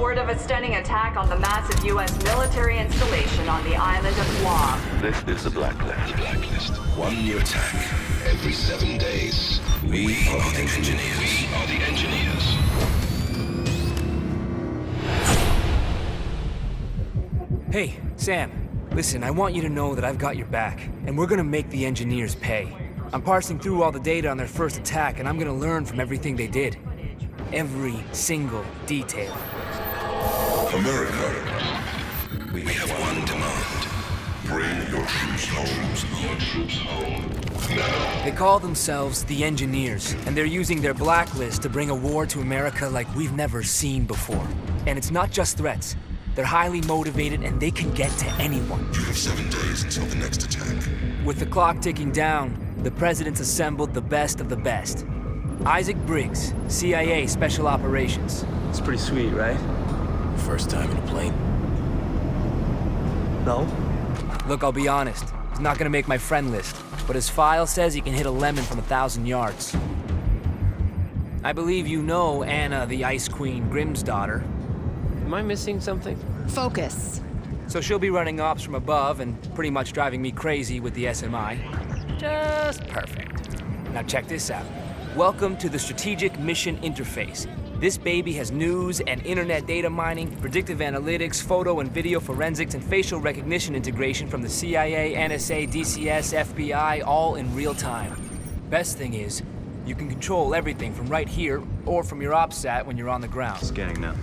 Word of a stunning attack on the massive U.S. military installation on the island of Guam. This is the Blacklist. The Blacklist. One new attack every 7 days. We are the engineers. We are the engineers. Hey, Sam. Listen, I want you to know that I've got your back, and we're gonna make the engineers pay. I'm parsing through all the data on their first attack, and I'm gonna learn from everything they did. Every single detail. America, we have one demand. Bring your troops home. Now. They call themselves the Engineers, and they're using their Blacklist to bring a war to America like we've never seen before. And it's not just threats. They're highly motivated, and they can get to anyone. You have 7 days until the next attack. With the clock ticking down, the president's assembled the best of the best. Isaac Briggs, CIA Special Operations. It's pretty sweet, right? First time in a plane? No? Look, I'll be honest. He's not gonna make my friend list, but his file says he can hit a lemon from 1,000 yards. I believe you know Anna, the Ice Queen Grimm's daughter. Am I missing something? Focus. So she'll be running ops from above and pretty much driving me crazy with the SMI. Just perfect. Now check this out. Welcome to the Strategic Mission Interface. This baby has news and internet data mining, predictive analytics, photo and video forensics, and facial recognition integration from the CIA, NSA, DCS, FBI, all in real time. Best thing is, you can control everything from right here or from your OpSat when you're on the ground. Scanning now.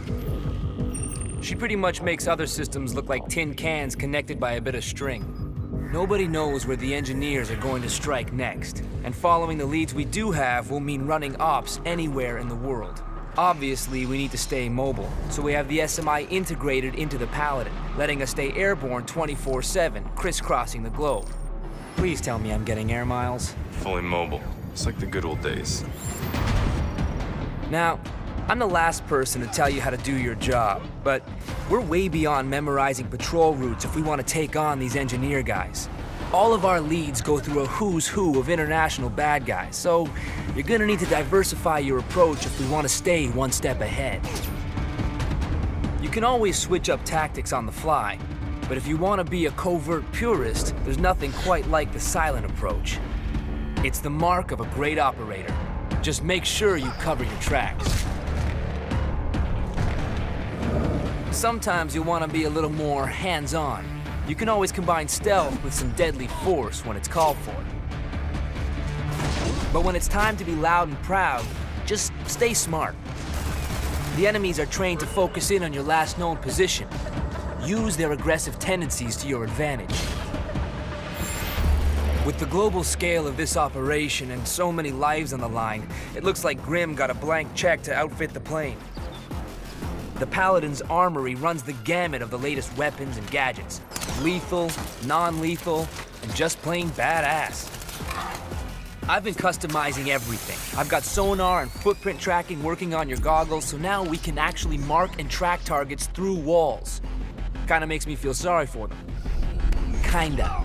She pretty much makes other systems look like tin cans connected by a bit of string. Nobody knows where the engineers are going to strike next, and following the leads we do have will mean running ops anywhere in the world. Obviously, we need to stay mobile, so we have the SMI integrated into the Paladin, letting us stay airborne 24/7, crisscrossing the globe. Please tell me I'm getting air miles. Fully mobile. It's like the good old days. Now, I'm the last person to tell you how to do your job, but we're way beyond memorizing patrol routes if we want to take on these engineer guys. All of our leads go through a who's who of international bad guys, so you're gonna need to diversify your approach if we want to stay one step ahead. You can always switch up tactics on the fly, but if you want to be a covert purist, there's nothing quite like the silent approach. It's the mark of a great operator. Just make sure you cover your tracks. Sometimes you'll want to be a little more hands-on. You can always combine stealth with some deadly force when it's called for. But when it's time to be loud and proud, just stay smart. The enemies are trained to focus in on your last known position. Use their aggressive tendencies to your advantage. With the global scale of this operation and so many lives on the line, it looks like Grimm got a blank check to outfit the plane. The Paladin's armory runs the gamut of the latest weapons and gadgets. Lethal, non-lethal, and just plain badass. I've been customizing everything. I've got sonar and footprint tracking working on your goggles, so now we can actually mark and track targets through walls. Kinda makes me feel sorry for them. Kinda.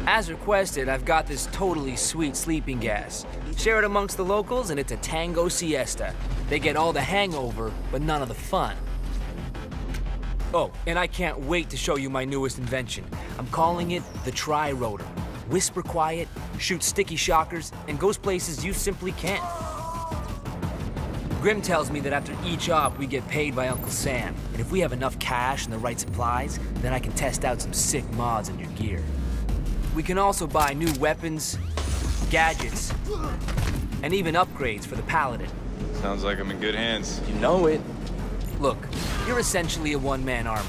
As requested, I've got this totally sweet sleeping gas. Share it amongst the locals and it's a tango siesta. They get all the hangover, but none of the fun. Oh, and I can't wait to show you my newest invention. I'm calling it the Tri-Rotor. Whisper quiet, shoots sticky shockers, and goes places you simply can't. Grimm tells me that after each op, we get paid by Uncle Sam. And if we have enough cash and the right supplies, then I can test out some sick mods in your gear. We can also buy new weapons, gadgets, and even upgrades for the Paladin. Sounds like I'm in good hands. You know it. Look, you're essentially a one-man army,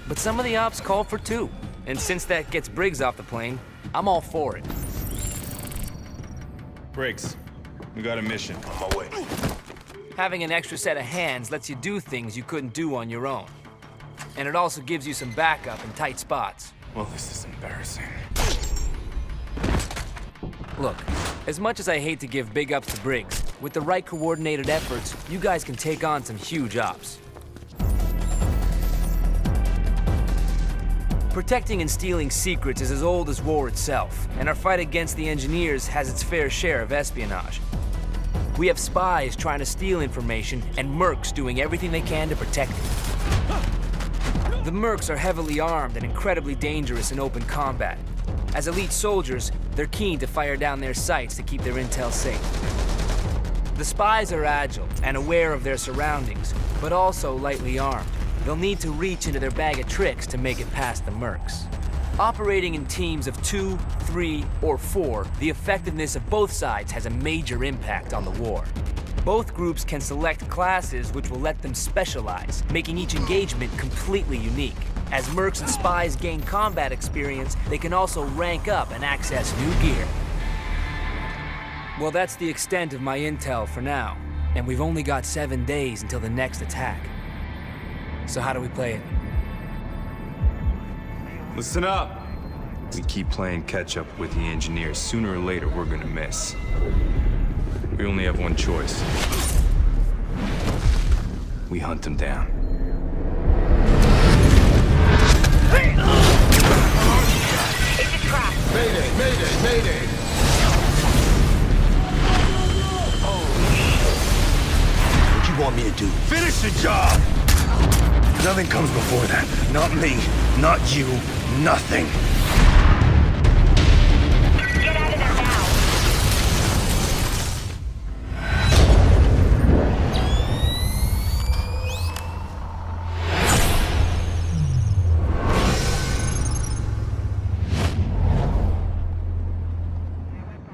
but some of the ops call for two. And since that gets Briggs off the plane, I'm all for it. Briggs, we got a mission. On my way. Having an extra set of hands lets you do things you couldn't do on your own. And it also gives you some backup in tight spots. Well, this is embarrassing. Look, as much as I hate to give big ups to Briggs, with the right coordinated efforts, you guys can take on some huge ops. Protecting and stealing secrets is as old as war itself, and our fight against the engineers has its fair share of espionage. We have spies trying to steal information, and mercs doing everything they can to protect it. The mercs are heavily armed and incredibly dangerous in open combat. As elite soldiers, they're keen to fire down their sights to keep their intel safe. The spies are agile and aware of their surroundings, but also lightly armed. They'll need to reach into their bag of tricks to make it past the mercs. Operating in teams of 2, 3, or 4, the effectiveness of both sides has a major impact on the war. Both groups can select classes which will let them specialize, making each engagement completely unique. As mercs and spies gain combat experience, they can also rank up and access new gear. Well, that's the extent of my intel for now, and we've only got 7 days until the next attack. So how do we play it? Listen up! We keep playing catch-up with the engineers. Sooner or later, we're gonna miss. We only have one choice. We hunt them down. It's a trap. Mayday, mayday, mayday! What do you want me to do? Finish the job! Nothing comes before that. Not me, not you, nothing. Get out of there now.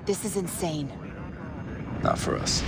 This is insane. Not for us.